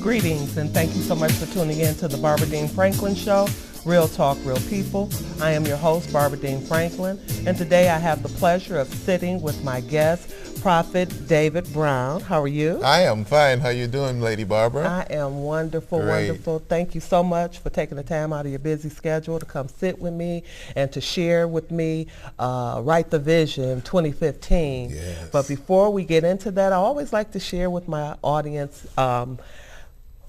Greetings, and thank you so much for tuning in to the Barbara Dean Franklin Show, Real Talk, Real People. I am your host, Barbara Dean Franklin, and today I have the pleasure of sitting with my guest, Prophet David Brown. How are you? I am fine. How you doing, Lady Barbara? I am wonderful, wonderful. Thank you so much for taking the time out of your busy schedule to come sit with me and to share with me Write the Vision 2015. Yes. But before we get into that, I always like to share with my audience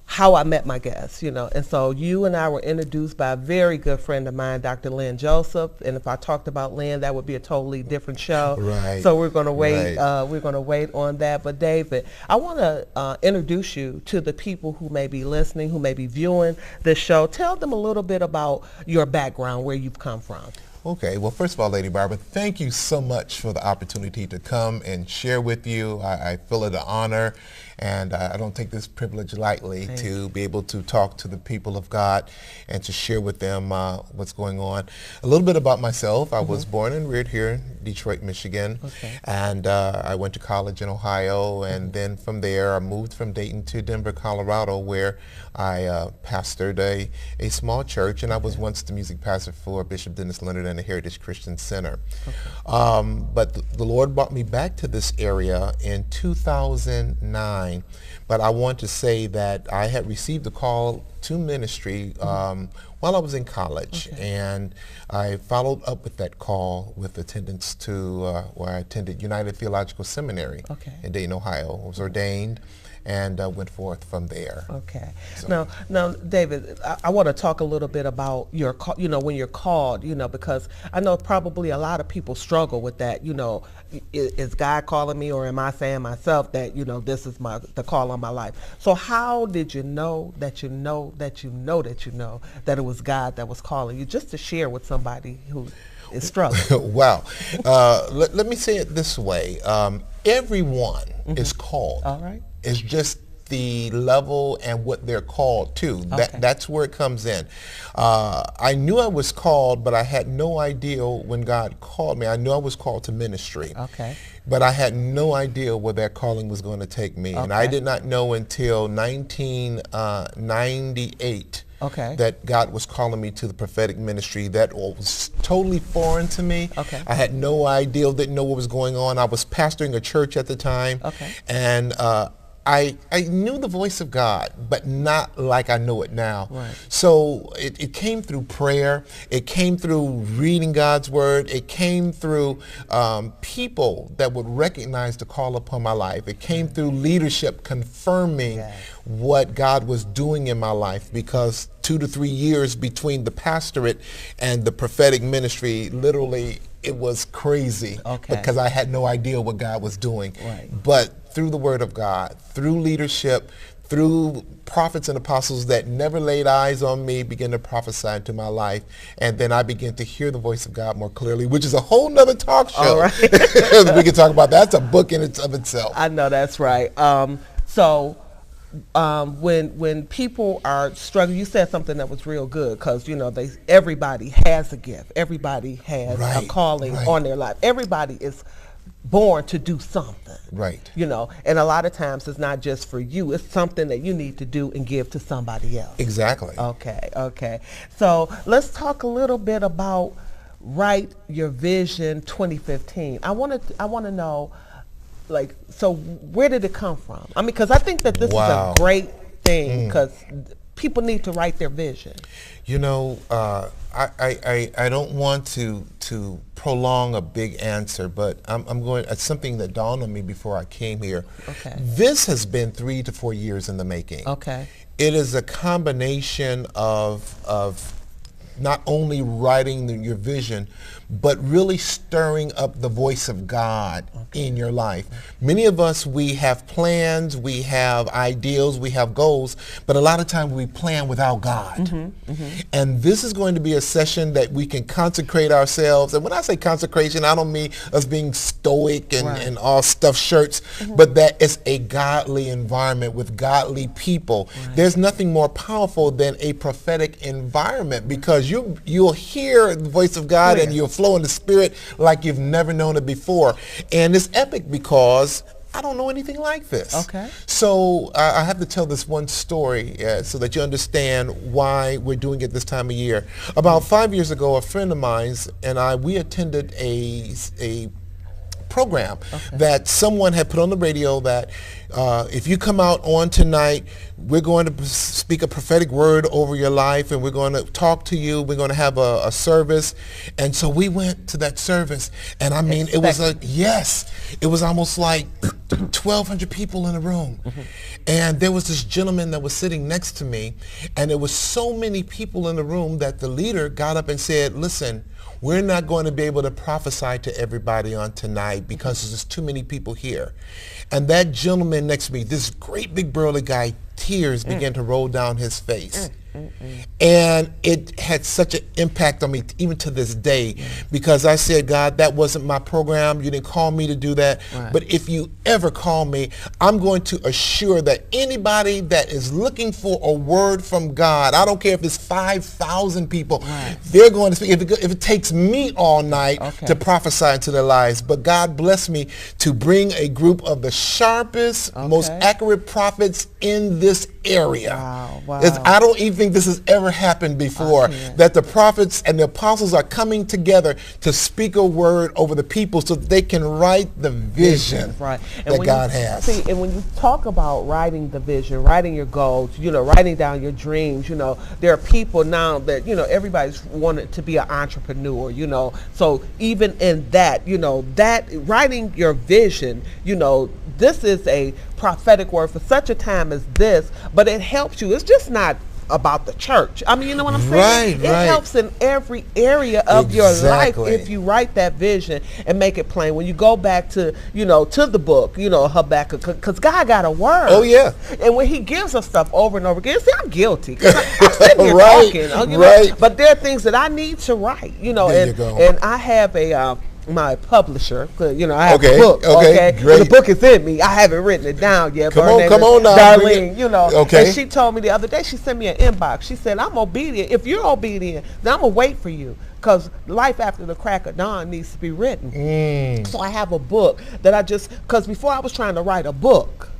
how I met my guests, And so you and I were introduced by a very good friend of mine, Dr. Lynn Joseph. And if I talked about Lynn, that would be a totally different show. Right. So we're going to wait. We're going to wait on that. But David, I want to introduce you to the people who may be listening, who may be viewing this show. Tell them a little bit about your background, where you've come from. Okay. Well, first of all, Lady Barbara, thank you so much for the opportunity to come and share with you. I feel it an honor, and I don't take this privilege lightly to be able to talk to the people of God and to share with them what's going on. A little bit about myself. I was born and reared here in Detroit, Michigan, and I went to college in Ohio, and then from there I moved from Dayton to Denver, Colorado, where I pastored a small church, and I was once the music pastor for Bishop Dennis Leonard and the Heritage Christian Center. But the Lord brought me back to this area in 2009. But I want to say that I had received a call to ministry while I was in college, and I followed up with that call with attendance to where I attended United Theological Seminary in Dayton, Ohio. I was ordained and went forth from there. Okay. So. Now, David, I want to talk a little bit about your, when you're called, because I know probably a lot of people struggle with that. Is God calling me, or am I saying myself that this is the call on my life? So how did you know that that it was God that was calling you? Just to share with somebody who is struggling. Wow. Let me say it this way. Everyone is called. All right. It's just the level and what they're called to. That's where it comes in. I knew I was called, but I had no idea when God called me. I knew I was called to ministry. But I had no idea where that calling was going to take me. And I did not know until 1998 that God was calling me to the prophetic ministry. That was totally foreign to me. I had no idea, didn't know what was going on. I was pastoring a church at the time. And I knew the voice of God, but not like I know it now. So it came through prayer. It came through reading God's word. It came through people that would recognize the call upon my life. It came through leadership confirming what God was doing in my life, because 2 to 3 years between the pastorate and the prophetic ministry, literally it was crazy because I had no idea what God was doing. But through the word of God, through leadership, through prophets and apostles that never laid eyes on me, began to prophesy into my life. And then I began to hear the voice of God more clearly, which is a whole nother talk show. We can talk about that. That's a book in of itself. I know, that's right. When people are struggling, you said something that was real good, because everybody has a gift, everybody has a calling on their life. Everybody is born to do something, and a lot of times it's not just for you. It's something that you need to do and give to somebody else. Exactly. Okay. So let's talk a little bit about Write Your Vision 2015. I want to know, so where did it come from? I mean, because I think that this is a great thing, because people need to write their vision. I don't want to prolong a big answer, but I'm going at something that dawned on me before I came here. This has been 3 to 4 years in the making. It is a combination of not only writing your vision, but really stirring up the voice of God in your life. Many of us, we have plans, we have ideals, we have goals, but a lot of times we plan without God. And this is going to be a session that we can consecrate ourselves. And when I say consecration, I don't mean us being stoic and all stuffed shirts, but that it's a godly environment with godly people. There's nothing more powerful than a prophetic environment, because you'll hear the voice of God and you'll flow in the Spirit like you've never known it before. And it's epic because I don't know anything like this. Okay. So I have to tell this one story so that you understand why we're doing it this time of year. About 5 years ago, a friend of mine and we attended a program that someone had put on the radio that if you come out on tonight, we're going to speak a prophetic word over your life, and we're going to talk to you. We're going to have a service. And so we went to that service, and I mean, it was it was almost like 1,200 people in a room. And there was this gentleman that was sitting next to me, and there was so many people in the room that the leader got up and said, listen, we're not going to be able to prophesy to everybody on tonight because there's too many people here. And that gentleman next to me, this great big burly guy, tears began to roll down his face. And it had such an impact on me even to this day, because I said, God, that wasn't my program. You didn't call me to do that. But if you ever call me, I'm going to assure that anybody that is looking for a word from God, I don't care if it's 5,000 people, they're going to speak. If it takes me all night to prophesy into their lives. But God blessed me to bring a group of the sharpest, most accurate prophets in this area. I don't even think this has ever happened before, that the prophets and the apostles are coming together to speak a word over the people so that they can write the vision that God has. See, and when you talk about writing the vision, writing your goals, writing down your dreams, there are people now that, everybody's wanted to be an entrepreneur, so even in that, that writing your vision, this is a prophetic word for such a time as this, but it helps you. It's just not about the church. I mean, you know what I'm saying? It helps in every area of your life if you write that vision and make it plain. When you go back to, to the book, Habakkuk, because God got a word. Oh, yeah. And when he gives us stuff over and over again, see, I'm guilty. I'm sitting here talking, but there are things that I need to write, There you go. And I have my publisher, I have a book, great. The book is in me. I haven't written it down yet. Come on now, Darlene, and she told me the other day, she sent me an inbox. She said, I'm obedient. If you're obedient, then I'm going to wait for you, because life after the crack of dawn needs to be written. So I have a book that because before I was trying to write a book,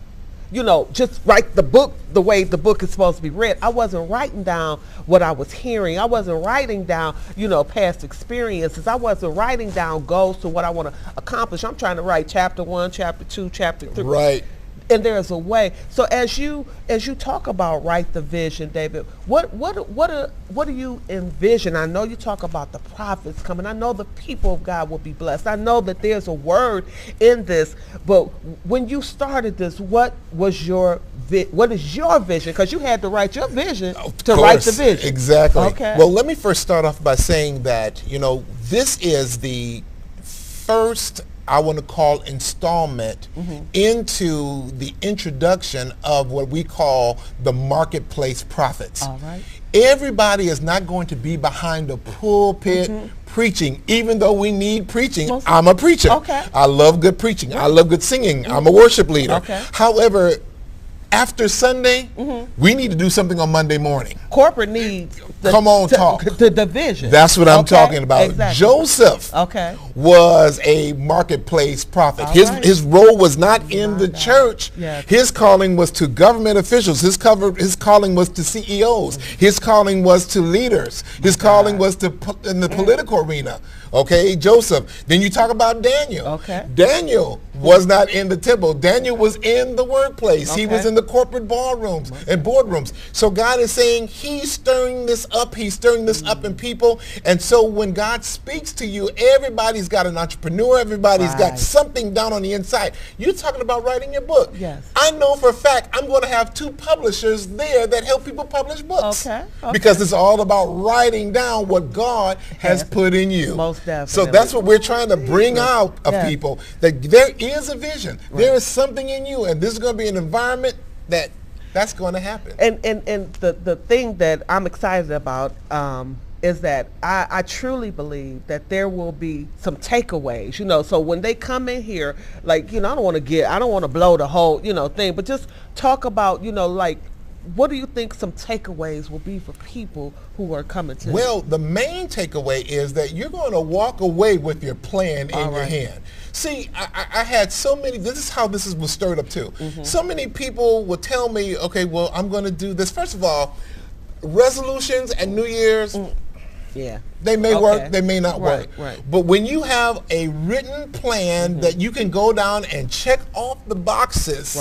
just write the book the way the book is supposed to be read. I wasn't writing down what I was hearing. I wasn't writing down, past experiences. I wasn't writing down goals to what I want to accomplish. I'm trying to write chapter 1, chapter 2, chapter 3. Right. And there's a way. So as you talk about write the vision, David, what do you envision? I know you talk about the prophets coming. I know the people of God will be blessed. I know that there's a word in this. But when you started this, what is your vision? Because you had to write your vision to write the vision. Exactly. Okay. Well, let me first start off by saying that this is the first, I want to call, installment into the introduction of what we call the marketplace prophets. All right. Everybody is not going to be behind the pulpit preaching, even though we need preaching. I'm a preacher. I love good preaching. I love good singing. I'm a worship leader. However, after Sunday, we need to do something on Monday morning. Corporate needs the division. That's what I'm talking about. Exactly. Joseph was a marketplace prophet. His role was not in the church. His calling was to government officials. His calling was to CEOs. His calling was to leaders. His calling was to in the political arena. Joseph. Then you talk about Daniel. Daniel was not in the temple. Daniel was in the workplace. He was in the corporate ballrooms and boardrooms. So God is saying he's stirring this up. He's stirring this up in people. And so when God speaks to you, everybody's got an entrepreneur. Everybody's got something down on the inside. You're talking about writing your book. I know for a fact I'm going to have 2 publishers there that help people publish books. Because it's all about writing down what God has put in you. Most definitely. So that's what we're trying to bring out of people, that there is a vision. There is something in you, and this is going to be an environment that's going to happen. And the thing that I'm excited about is that I truly believe that there will be some takeaways, so when they come in here, like, I don't want to blow the whole, thing, but just talk about, like, what do you think some takeaways will be for people who are coming to? Well, the main takeaway is that you're going to walk away with your plan in your hand. See, I had so many, this is how this was stirred up too. So many people would tell me, okay, well, I'm going to do this. First of all, resolutions and New Year's, they may work, they may not work. But when you have a written plan that you can go down and check off the boxes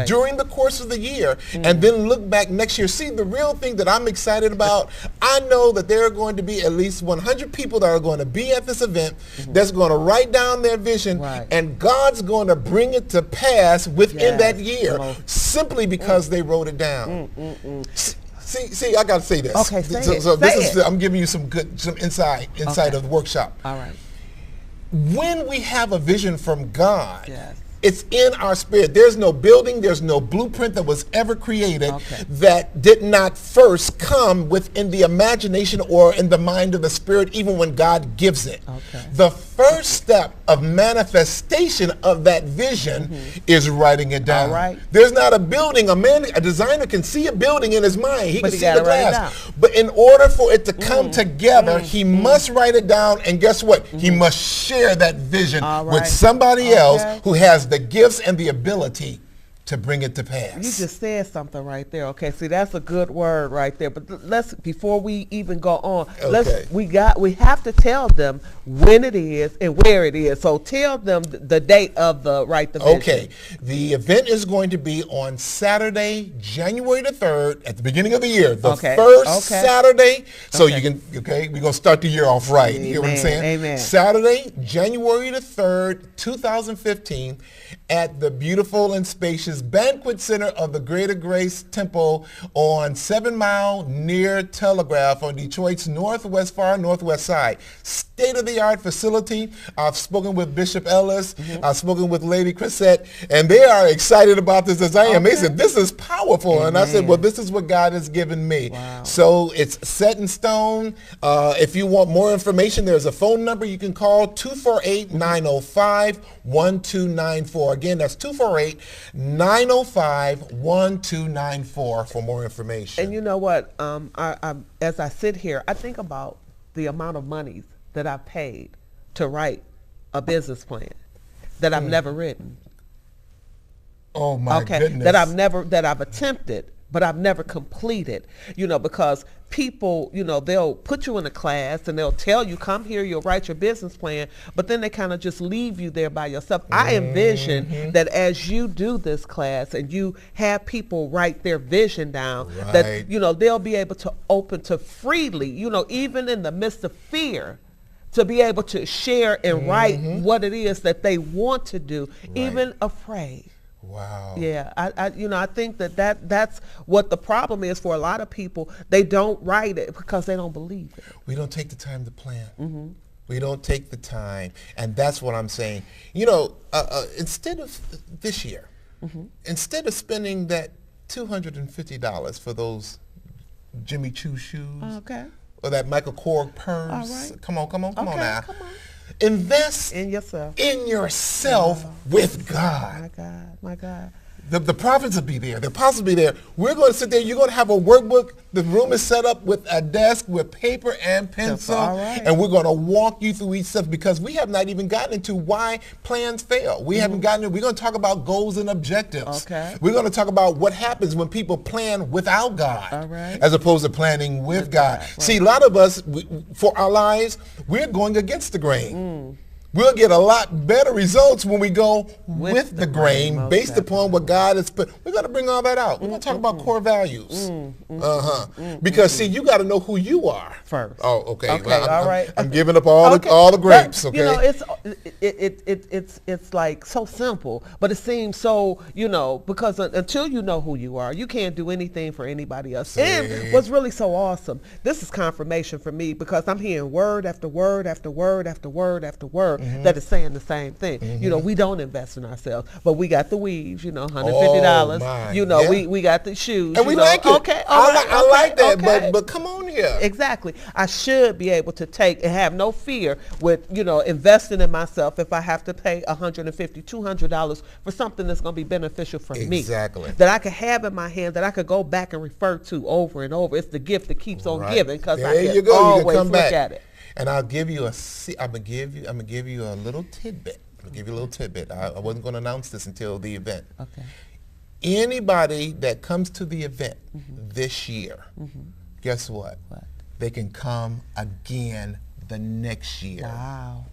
during the course of the year and then look back next year, see the real thing that I'm excited about, I know that there are going to be at least 100 people that are going to be at this event that's going to write down their vision and God's going to bring it to pass within that year simply because they wrote it down. See, I gotta say this. Okay, I'm giving you some insight of the workshop. All right. When we have a vision from God, it's in our spirit. There's no building, there's no blueprint that was ever created that did not first come within the imagination or in the mind of the spirit, even when God gives it. The first step of manifestation of that vision is writing it down. There's not a building. A designer can see a building in his mind. He can see the glass. But in order for it to come together, he must write it down. And guess what? He must share that vision with somebody else who has the gifts and the ability to bring it to pass. You just said something right there. Okay, see, that's a good word right there. But let's, before we even go on, we have to tell them when it is and where it is. So tell them the date of the vision. Okay, the event is going to be on Saturday, January the 3rd, at the beginning of the year, the first Saturday. So you can, we're going to start the year off right. You hear what I'm saying? Amen. Saturday, January the 3rd, 2015, at the beautiful and spacious Banquet Center of the Greater Grace Temple on 7 Mile near Telegraph on Detroit's far northwest side. State-of-the-art facility. I've spoken with Bishop Ellis. I've spoken with Lady Chrisette, and they are excited about this as I am. They said, this is powerful. And I said, well, this is what God has given me. So it's set in stone. If you want more information, there's a phone number you can call, 248-905-1294. Again, that's 248-905-1294 for more information. And you know what? As I sit here, I think about the amount of monies that I've paid to write a business plan that I've never written. Oh my goodness. That I've attempted, but I've never completed, because people, they'll put you in a class and they'll tell you, come here, you'll write your business plan, but then they kind of just leave you there by yourself. I envision that as you do this class and you have people write their vision down, that, they'll be able to open to freely, even in the midst of fear, to be able to share and write what it is that they want to do, even afraid. Wow. Yeah, I think that's what the problem is for a lot of people. They don't write it because they don't believe it. We don't take the time to plan. We don't take the time, and that's what I'm saying. Instead of this year, instead of spending that $250 for those Jimmy Choo shoes, or that Michael Kors purse, come on now. Invest in yourself, with God. My God. The prophets will be there. The apostles will be there. We're going to sit there. You're going to have a workbook. The room is set up with a desk with paper and pencil. And we're going to walk you through each step because we have not even gotten into why plans fail. We haven't gotten into, we're going to talk about goals and objectives. We're going to talk about what happens when people plan without God as opposed to planning with God. See, a lot of us, for our lives, we're going against the grain. We'll get a lot better results when we go with the grain based upon what God has put. We're going to bring all that out. We're going to talk about core values. Because, see, you got to know who you are first. Oh, okay. Well, I'm giving up all the grapes, okay? It's like so simple, but it seems so, because until you know who you are, you can't do anything for anybody else. And what's really so awesome, this is confirmation for me because I'm hearing word after word after word after word after word that is saying the same thing. You know, we don't invest in ourselves, but we got the weaves, you know, $150. You know, we got the shoes. And we like it. Okay, I like that, but come on here. Exactly. I should be able to take and have no fear with, you know, investing in myself if I have to pay $150, $200 for something that's going to be beneficial for me. Exactly. That I could have in my hand, that I could go back and refer to over and over. It's the gift that keeps on giving, because I can always look at it. And I'll give you I'm gonna give you a little tidbit. I wasn't going to announce this until the event. Okay. Anybody that comes to the event this year, guess what? They can come again the next year. Wow.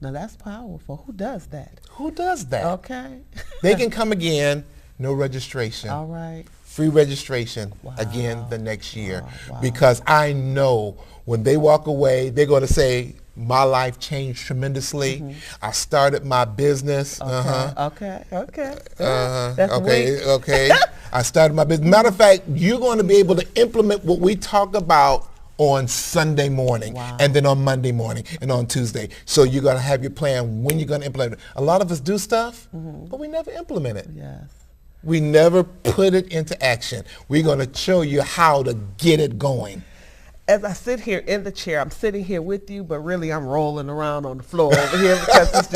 Now that's powerful. Who does that? Okay. They can come again, no registration. All right. Free registration again the next year. Because I know when they walk away, they're going to say, my life changed tremendously. I started my business. Okay. I started my business. Matter of fact, you're going to be able to implement what we talk about on Sunday morning, and then on Monday morning, and on Tuesday. So you're going to have your plan when you're going to implement it. A lot of us do stuff, but we never implement it. Yes. We never put it into action. We're going to show you how to get it going. As I sit here in the chair, I'm sitting here with you, but really I'm rolling around on the floor over here because this is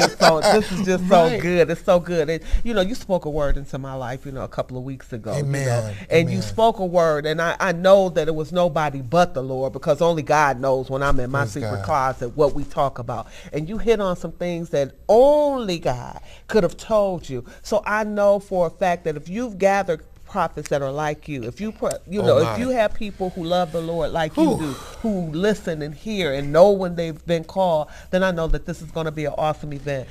just so good. It's so good. And, you know, you spoke a word into my life, you know, a couple of weeks ago. Amen. You know, and you spoke a word, and I know that it was nobody but the Lord, because only God knows when I'm in my secret closet what we talk about. And you hit on some things that only God could have told you. So I know for a fact that if you've gathered prophets that are like you, if you if you have people who love the Lord like you do, who listen and hear and know when they've been called, then I know that this is going to be an awesome event.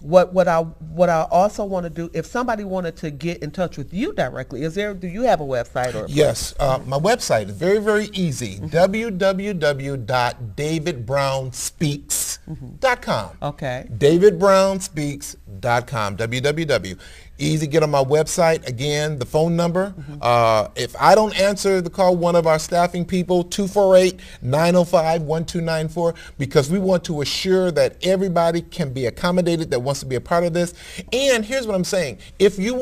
What I also want to do, if somebody wanted to get in touch with you directly, do you have a website? Or yes, my website is very, very easy. www.DavidBrownSpeaks.com. Okay. DavidBrownSpeaks.com. www. Easy, get on my website. Again, the phone number. If I don't answer the call, one of our staffing people, 248-905-1294, because we want to assure that everybody can be accommodated that wants to be a part of this. And here's what I'm saying. If you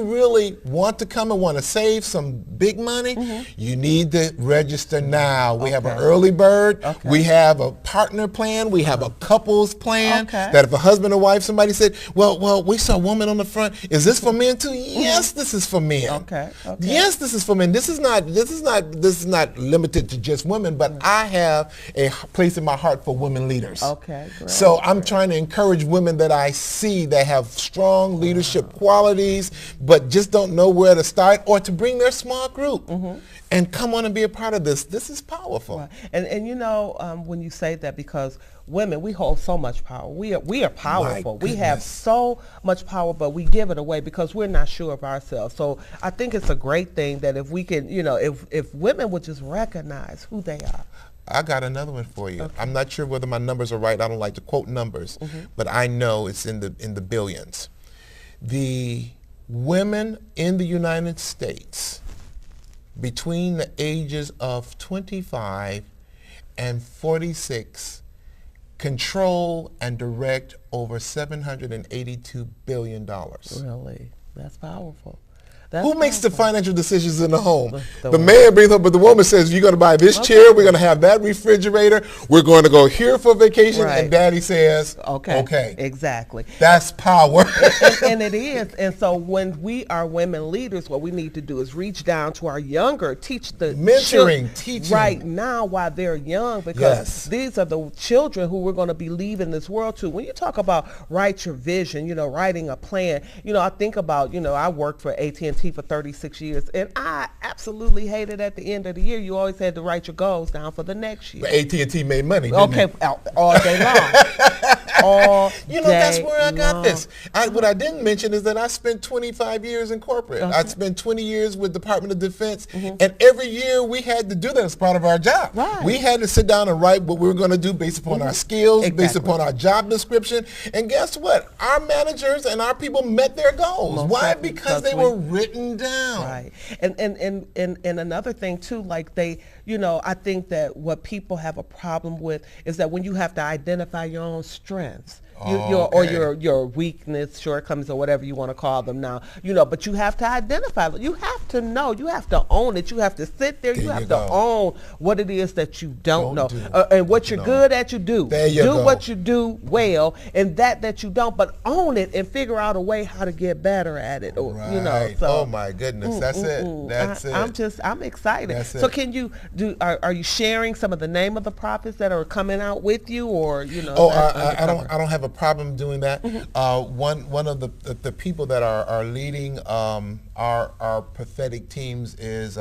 really want to come and want to save some big money, you need to register now. We have an early bird. We have a partner plan. We have a couples plan that if a husband or wife, somebody said, well, we saw a woman on the front. Is this for men too? Yes, this is for men. Okay. Yes, this is for men. This is not limited to just women, but I have a place in my heart for women leaders. Okay. Great. So I'm trying to encourage women that I see that have strong leadership qualities, but just don't know where to start, or to bring their small group and come on and be a part of this. This is powerful. Right. And you know, when you say that, because women, we hold so much power. We are powerful. We have so much power, but we give it away because we're not sure of ourselves. So I think it's a great thing that if we can, you know, if women would just recognize who they are. I got another one for you. I'm not sure whether my numbers are right. I don't like to quote numbers, but I know it's in the billions. The women in the United States between the ages of 25 and 46 control and direct over $782 billion. Really? That's powerful. Who makes the financial decisions in the home? The man brings up, but the woman says, you're going to buy this chair, we're going to have that refrigerator, we're going to go here for vacation, and daddy says, okay. Exactly. That's power. and it is. And so when we are women leaders, what we need to do is reach down to our younger, teach the mentoring, teaching. Right now while they're young, because these are the children who we're going to be leaving this world to. When you talk about write your vision, you know, writing a plan, you know, I think about, you know, I worked for AT&T for 36 years, and I absolutely hated at the end of the year. You always had to write your goals down for the next year. But AT&T made money, didn't it? All day long. You know, that's where I got this. What I didn't mention is that I spent 25 years in corporate. I spent 20 years with Department of Defense, and every year we had to do that as part of our job. Right. We had to sit down and write what we were going to do based upon our skills, based upon our job description. And guess what? Our managers and our people met their goals. Why? Because they were written written down. Right. And another thing too, like I think that what people have a problem with is that when you have to identify your own strengths, your weakness, shortcomings, or whatever you want to call them now, but you have to identify them. You have to know. You have to own it. You have to sit there. You have to own what it is that you don't know. And what you're good at, you do. There you go. Do what you do well, and that you don't, but own it and figure out a way how to get better at it. Or, right. So, oh my goodness. That's it. That's it. I'm excited. That's so it. can you are you sharing some of the name of the prophets that are coming out with you, or I don't have a problem doing that. One of the people that are leading our prophetic teams is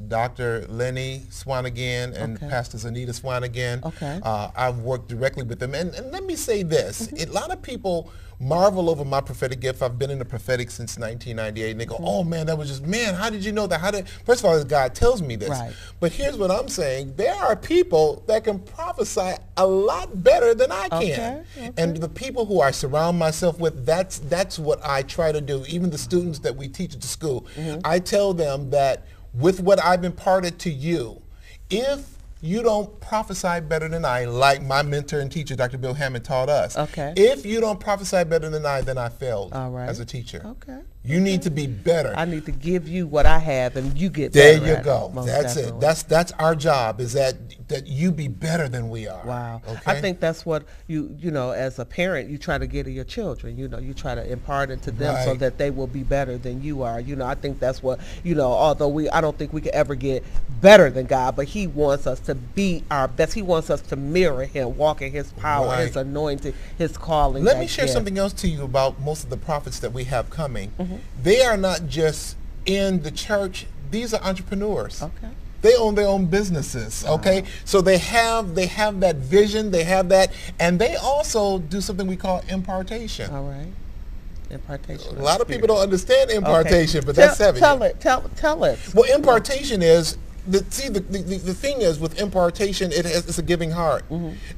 Dr. Lenny Swanigan and Pastor Anita Swanigan. Okay. I've worked directly with them, and let me say this: a lot of people marvel over my prophetic gift. I've been in the prophetic since 1998, and they go, "Oh man, that was just how did you know that? First of all, God tells me this." Right. But here's what I'm saying: there are people that can prophesy a lot better than I can, and the people who I surround myself with, that's what I try to do. Even the students that we teach at the school, I tell them that with what I've imparted to you, if you don't prophesy better than I, like my mentor and teacher, Dr. Bill Hammond, taught us. If you don't prophesy better than I, then I failed as a teacher. You need to be better. I need to give you what I have, and you get better. There you go. That's it. That's our job, is that you be better than we are. Wow. I think that's what you as a parent, you try to get to your children. You try to impart into them so that they will be better than you are. I think that's what, although I don't think we could ever get better than God, but he wants us to be our best. He wants us to mirror him, walk in his power, his anointing, his calling. Let me share something else to you about most of the prophets that we have coming. They are not just in the church. These are entrepreneurs. They own their own businesses. So they have that vision, they have that, and they also do something we call impartation. Impartation. A lot of people don't understand impartation, but that's heavy. Tell us. Well, impartation is the thing is, with impartation, it's a giving heart.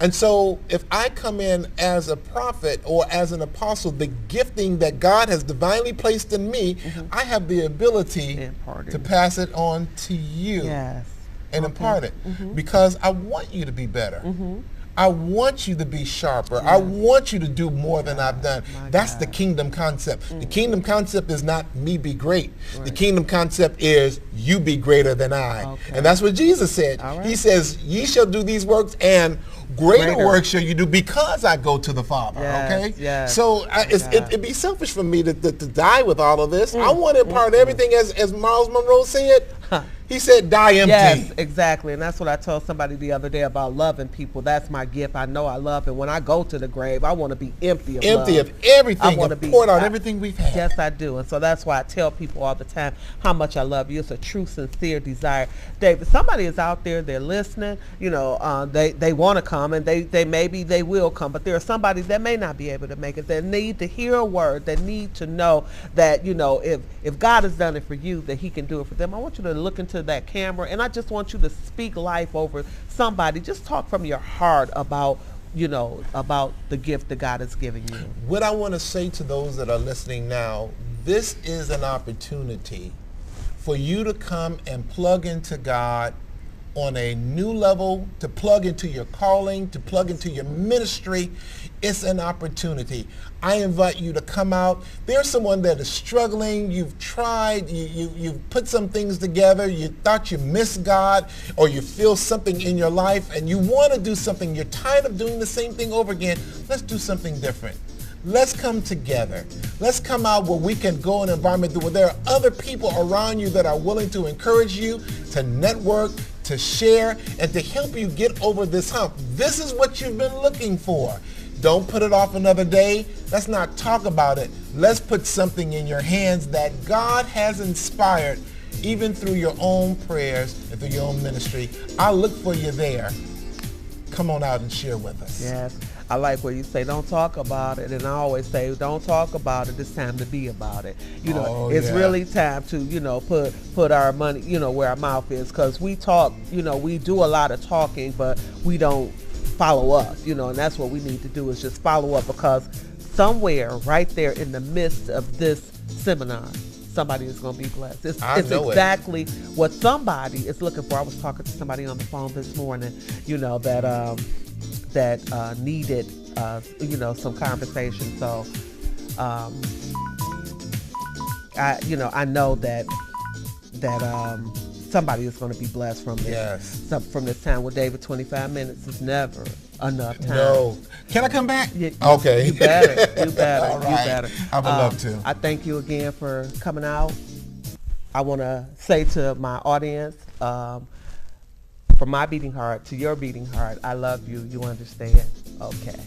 And so if I come in as a prophet or as an apostle, the gifting that God has divinely placed in me, I have the ability to pass it on to you and impart it, because I want you to be better. I want you to be sharper. I want you to do more than I've done. That's the kingdom concept. The kingdom concept is not me be great. The kingdom concept is you be greater than I. And that's what Jesus said. He says, ye shall do these works, and greater works shall you do, because I go to the Father. So it'd be selfish for me to die with all of this. I want to impart everything, as Miles Monroe said. He said, die empty. Yes, exactly. And that's what I told somebody the other day about loving people. That's my gift. I know I love. And when I go to the grave, I want to be empty of love. Empty of everything. I want to pour out everything we've had. Yes, I do. And so that's why I tell people all the time how much I love you. It's a true, sincere desire. David, somebody is out there, they're listening, they want to come, and they maybe they will come, but there are somebody that may not be able to make it, that need to hear a word, that need to know that, if God has done it for you, that he can do it for them. I want you to look into that camera, and I just want you to speak life over somebody. Just talk from your heart about the gift that God has given you. What I want to say to those that are listening now, this is an opportunity for you to come and plug into God on a new level, to plug into your calling, to plug into your ministry. It's an opportunity. I invite you to come out. There's someone that is struggling. You've tried, you've put some things together. You thought you missed God, or you feel something in your life and you want to do something. You're tired of doing the same thing over again. Let's do something different. Let's come together. Let's come out where we can go in an environment where there are other people around you that are willing to encourage you, to network, to share, and to help you get over this hump. This is what you've been looking for. Don't put it off another day. Let's not talk about it. Let's put something in your hands that God has inspired, even through your own prayers and through your own ministry. I'll look for you there. Come on out and share with us. Yes. I like what you say, don't talk about it. And I always say, don't talk about it. It's time to be about it. It's really time to, put our money, where our mouth is. Because we talk, we do a lot of talking, but we don't follow up, and that's what we need to do, is just follow up, because somewhere right there in the midst of this seminar, somebody is going to be blessed. It's exactly what somebody is looking for. I was talking to somebody on the phone this morning, you know, that needed, you know, some conversation. So, I know that somebody is going to be blessed from this. From this time. Well, David, 25 minutes is never enough time. No. Can I come back? Okay. You better. All right. You better. I would love to. I thank you again for coming out. I want to say to my audience, from my beating heart to your beating heart, I love you. You understand? Okay.